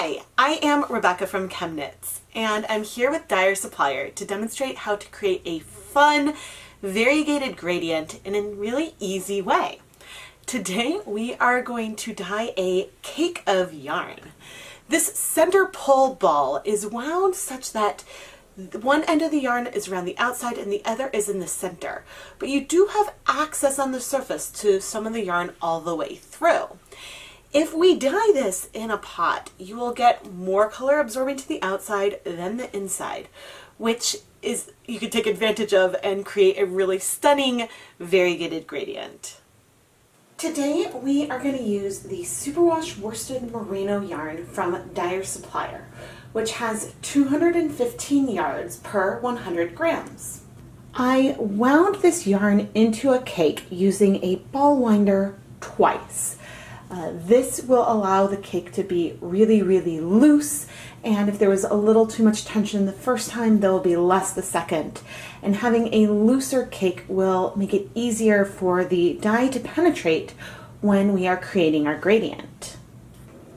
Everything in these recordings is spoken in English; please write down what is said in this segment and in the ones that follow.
Hi, I am Rebecca from ChemKnits, and I'm here with Dyer Supplier to demonstrate how to create a fun, variegated gradient in a really easy way. Today we are going to dye a cake of yarn. This center pole ball is wound such that one end of the yarn is around the outside and the other is in the center, but you do have access on the surface to some of the yarn all the way through. If we dye this in a pot, you will get more color absorbing to the outside than the inside, which is you could take advantage of and create a really stunning variegated gradient. Today we are going to use the Superwash Worsted Merino yarn from Dyer Supplier, which has 215 yards per 100 grams. I wound this yarn into a cake using a ball winder twice. This will allow the cake to be really loose, and if there was a little too much tension the first time, there will be less the second. And having a looser cake will make it easier for the dye to penetrate when we are creating our gradient.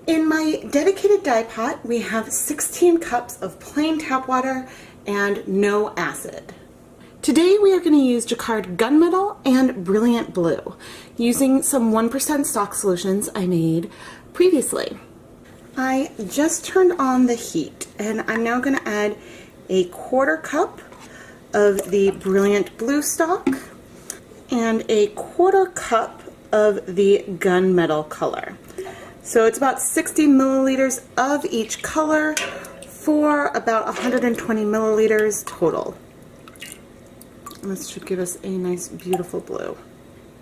In my dedicated dye pot, we have 16 cups of plain tap water and no acid. Today we are going to use Jacquard Gunmetal and Brilliant Blue, using some 1% stock solutions I made previously. I just turned on the heat and I'm now going to add a 1/4 cup of the Brilliant Blue stock and a 1/4 cup of the Gunmetal color. So it's about 60 milliliters of each color for about 120 milliliters total. This should give us a nice, beautiful blue.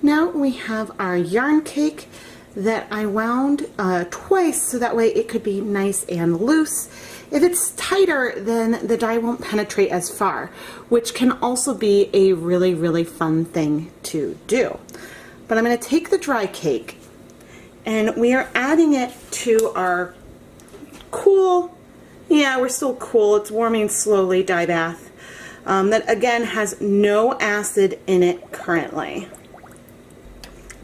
Now we have our yarn cake that I wound twice so that way it could be nice and loose. If it's tighter, then the dye won't penetrate as far, which can also be a really fun thing to do. But I'm going to take the dry cake and we are adding it to our cool, yeah, we're still cool, it's warming slowly dye bath. That again has no acid in it currently.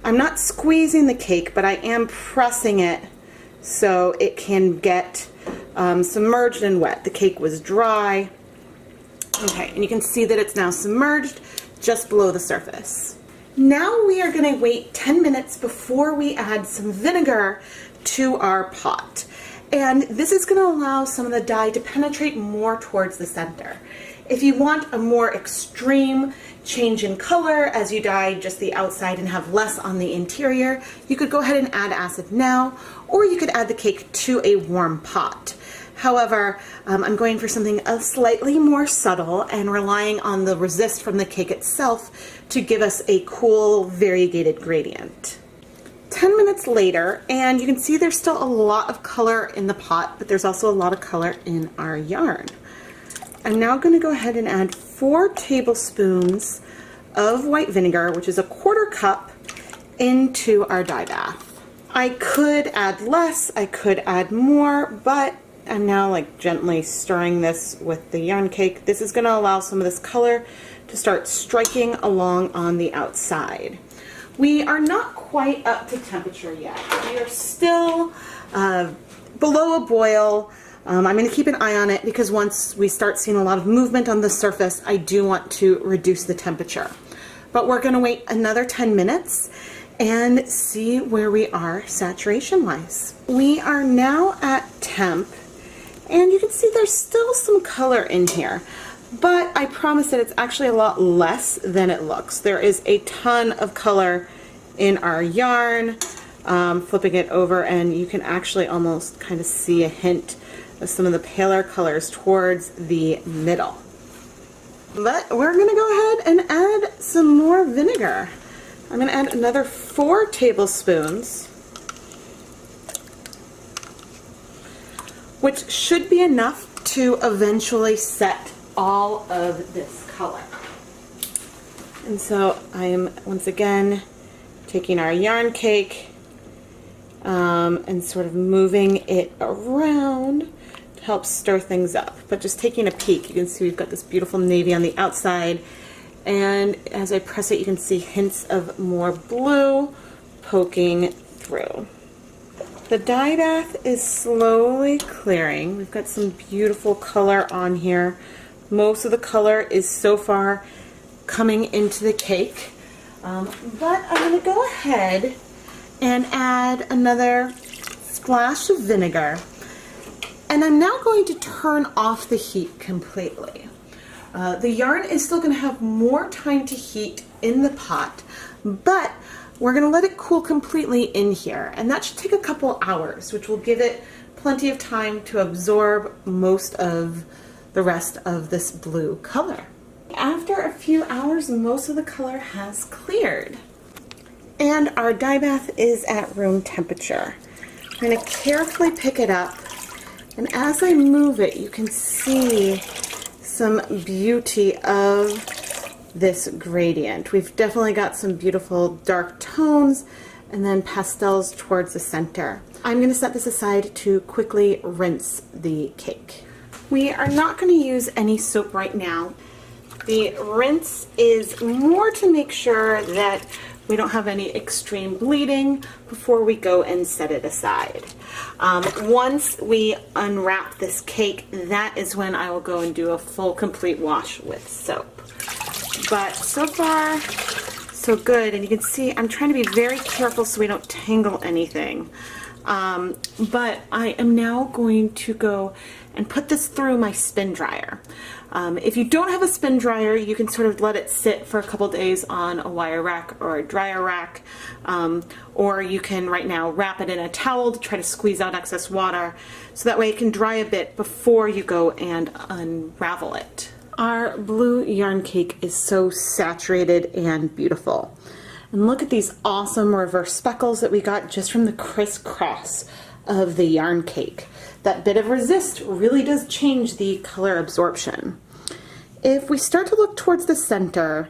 I'm not squeezing the cake, but I am pressing it so it can get submerged and wet. The cake was dry. Okay, and you can see that it's now submerged just below the surface. Now we are going to wait 10 minutes before we add some vinegar to our pot. And this is going to allow some of the dye to penetrate more towards the center. If you want a more extreme change in color as you dye just the outside and have less on the interior, you could go ahead and add acid now, or you could add the cake to a warm pot. However, I'm going for something slightly more subtle and relying on the resist from the cake itself to give us a cool variegated gradient. 10 minutes later, and you can see there's still a lot of color in the pot, but there's also a lot of color in our yarn. I'm now going to go ahead and add 4 tablespoons of white vinegar, which is a 1/4 cup, into our dye bath. I could add less, I could add more, but I'm now like gently stirring this with the yarn cake. This is going to allow some of this color to start striking along on the outside. We are not quite up to temperature yet. We are still below a boil. I'm going to keep an eye on it because once we start seeing a lot of movement on the surface, I do want to reduce the temperature. But we're going to wait another 10 minutes and see where we are saturation-wise. We are now at temp, and you can see there's still some color in here. But I promise that it's actually a lot less than it looks. There is a ton of color in our yarn. Flipping it over, and you can actually almost kind of see a hint of some of the paler colors towards the middle. But we're going to go ahead and add some more vinegar. I'm going to add another 4 tablespoons, which should be enough to eventually set all of this color. And so I am once again taking our yarn cake and sort of moving it around to help stir things up. But just taking a peek, you can see we've got this beautiful navy on the outside, and as I press it you can see hints of more blue poking through. The dye bath is slowly clearing. We've got some beautiful color on here. Most of the color is so far coming into the cake. But I'm going to go ahead and add another splash of vinegar. And I'm now going to turn off the heat completely. The yarn is still going to have more time to heat in the pot, but we're going to let it cool completely in here, and that should take a couple hours, which will give it plenty of time to absorb most of the rest of this blue color. After a few hours, most of the color has cleared, and our dye bath is at room temperature. I'm going to carefully pick it up, and as I move it, you can see some beauty of this gradient. We've definitely got some beautiful dark tones and then pastels towards the center. I'm going to set this aside to quickly rinse the cake. We are not going to use any soap right now. The rinse is more to make sure that we don't have any extreme bleeding before we go and set it aside. Once we unwrap this cake, that is when I will go and do a full complete wash with soap. But so far, so good. And you can see I'm trying to be very careful so we don't tangle anything. But I am now going to go and put this through my spin dryer. If you don't have a spin dryer, you can sort of let it sit for a couple days on a wire rack or a dryer rack, or you can right now wrap it in a towel to try to squeeze out excess water, so that way it can dry a bit before you go and unravel it. Our blue yarn cake is so saturated and beautiful. And look at these awesome reverse speckles that we got just from the crisscross of the yarn cake. That bit of resist really does change the color absorption. If we start to look towards the center,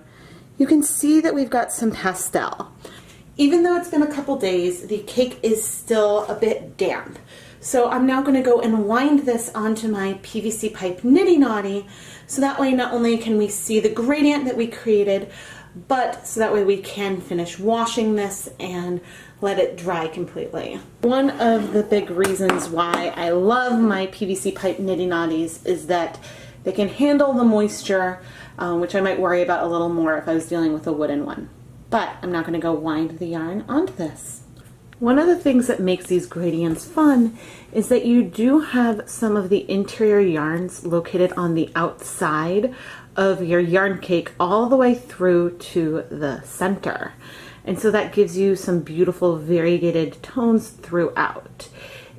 you can see that we've got some pastel. Even though it's been a couple days, the cake is still a bit damp. So I'm now going to go and wind this onto my PVC pipe niddy noddy, so that way not only can we see the gradient that we created, but so that way we can finish washing this and let it dry completely. One of the big reasons why I love my PVC pipe niddy noddies is that they can handle the moisture, which I might worry about a little more if I was dealing with a wooden one. But I'm not going to go wind the yarn onto this. One of the things that makes these gradients fun is that you do have some of the interior yarns located on the outside of your yarn cake all the way through to the center. And so that gives you some beautiful variegated tones throughout.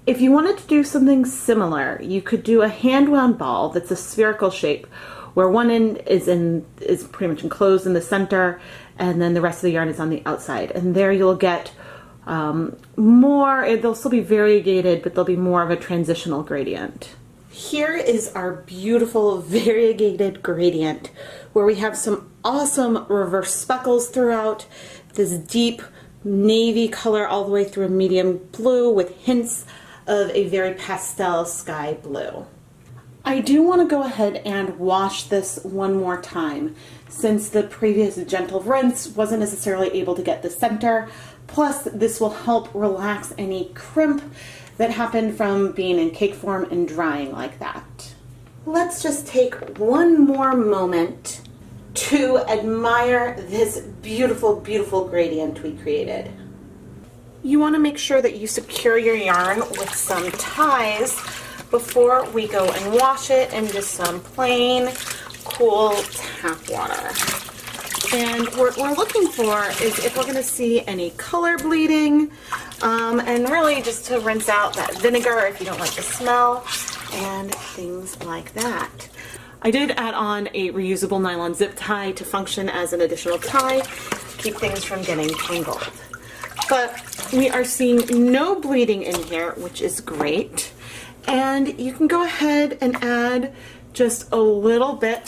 If you wanted to do something similar, you could do a hand wound ball that's a spherical shape, where one end is pretty much enclosed in the center, and then the rest of the yarn is on the outside. And there you'll get they'll still be variegated, but there'll be more of a transitional gradient. Here is our beautiful variegated gradient, where we have some awesome reverse speckles throughout, this deep navy color all the way through a medium blue with hints of a very pastel sky blue. I do want to go ahead and wash this one more time, since the previous gentle rinse wasn't necessarily able to get the center. Plus, this will help relax any crimp that happened from being in cake form and drying like that. Let's just take one more moment to admire this beautiful, beautiful gradient we created. You want to make sure that you secure your yarn with some ties before we go and wash it in just some plain, cool tap water. And what we're looking for is if we're going to see any color bleeding, and really just to rinse out that vinegar if you don't like the smell, and things like that. I did add on a reusable nylon zip tie to function as an additional tie, keep things from getting tangled. But we are seeing no bleeding in here, which is great. And you can go ahead and add just a little bit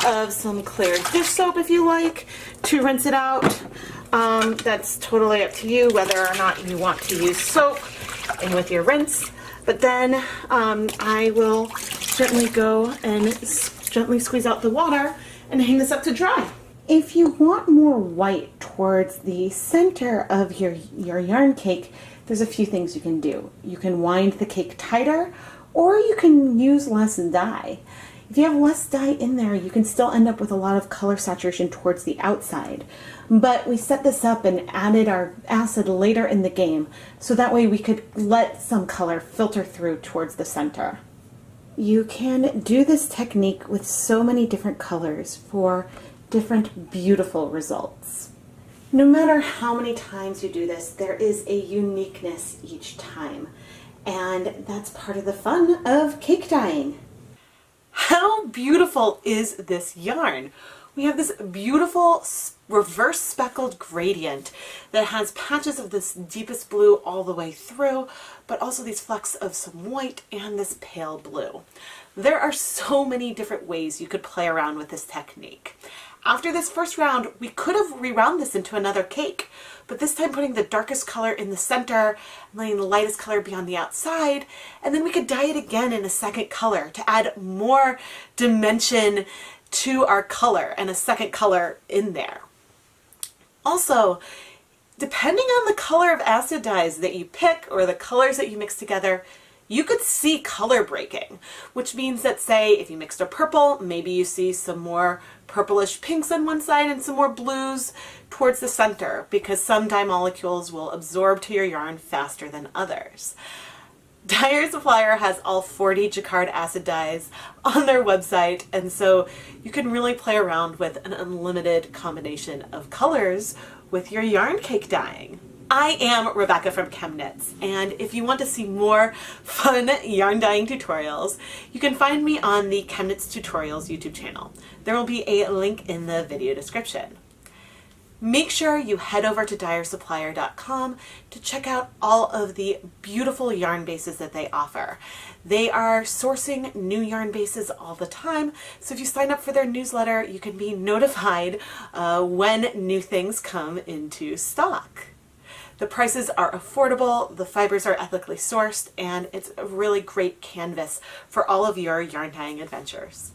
of some clear dish soap if you like to rinse it out. That's totally up to you whether or not you want to use soap in with your rinse. But then I will gently go and gently squeeze out the water and hang this up to dry. If you want more white towards the center of your yarn cake, there's a few things you can do. You can wind the cake tighter, or you can use less dye. If you have less dye in there, you can still end up with a lot of color saturation towards the outside. But we set this up and added our acid later in the game, so that way we could let some color filter through towards the center. You can do this technique with so many different colors for different beautiful results. No matter how many times you do this, there is a uniqueness each time. And that's part of the fun of cake dyeing. How beautiful is this yarn? We have this beautiful reverse speckled gradient that has patches of this deepest blue all the way through, but also these flecks of some white and this pale blue. There are so many different ways you could play around with this technique. After this first round, we could have rewound this into another cake, but this time putting the darkest color in the center, letting the lightest color be on the outside, and then we could dye it again in a second color to add more dimension to our color and a second color in there. Also, depending on the color of acid dyes that you pick or the colors that you mix together, you could see color breaking, which means that, say, if you mixed a purple, maybe you see some more purplish pinks on one side and some more blues towards the center, because some dye molecules will absorb to your yarn faster than others. Dyer Supplier has all 40 Jacquard acid dyes on their website, and so you can really play around with an unlimited combination of colors with your yarn cake dyeing. I am Rebecca from ChemKnits, and if you want to see more fun yarn dyeing tutorials, you can find me on the ChemKnits Tutorials YouTube channel. There will be a link in the video description. Make sure you head over to dyepot.com to check out all of the beautiful yarn bases that they offer. They are sourcing new yarn bases all the time, so if you sign up for their newsletter, you can be notified when new things come into stock. The prices are affordable, the fibers are ethically sourced, and it's a really great canvas for all of your yarn dyeing adventures.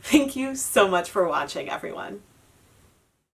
Thank you so much for watching, everyone.